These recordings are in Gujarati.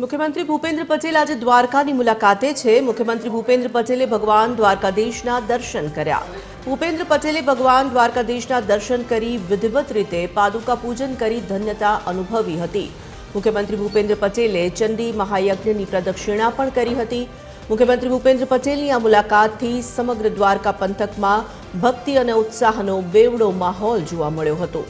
મુખ્યમંત્રી ભૂપેન્દ્ર પટેલ આજે દ્વારકાની મુલાકાતે છે। મુખ્યમંત્રી ભૂપેન્દ્ર પટેલે ભગવાન દ્વારકાધીશના દર્શન કર્યા। ભૂપેન્દ્ર પટેલે ભગવાન દ્વારકાધીશના દર્શન કરી વિધિવત રીતે પાદુકા પૂજન કરી ધન્યતા અનુભવી હતી। મુખ્યમંત્રી ભૂપેન્દ્ર પટેલે ચંડી મહાયજ્ઞની પ્રદક્ષિણા પણ કરી હતી। મુખ્યમંત્રી ભૂપેન્દ્ર પટેલની આ મુલાકાતથી સમગ્ર દ્વારકા પંથકમાં ભક્તિ અને ઉત્સાહનો બેવડો માહોલ જોવા મળ્યો હતો।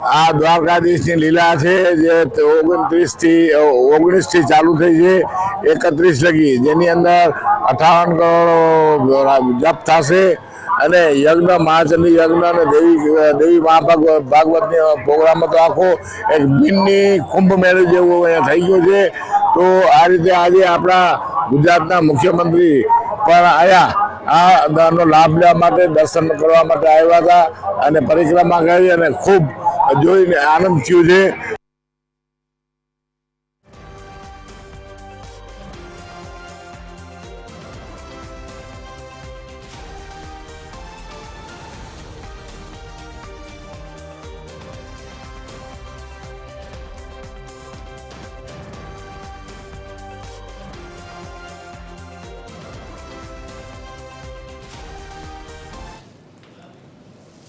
આ દ્વારકાધીશની લીલા છે જે 19 થી ચાલુ થઈ છે 31 લગી, જેની અંદર 58 કરોડ જપ થશે અને યજ્ઞ મહાચંડી યજ્ઞ અને દેવી ભાગવતની પ્રોગ્રામ હતો। આખો એક મિની કુંભ મેળો જેવું અહીંયા થઈ ગયો છે। તો આ રીતે આજે આપણા ગુજરાતના મુખ્યમંત્રી પણ આનો લાભ લેવા માટે, દર્શન કરવા માટે આવ્યા હતા અને પરિક્રમા કરી અને ખૂબ જોઈને આનંદ થયો છે।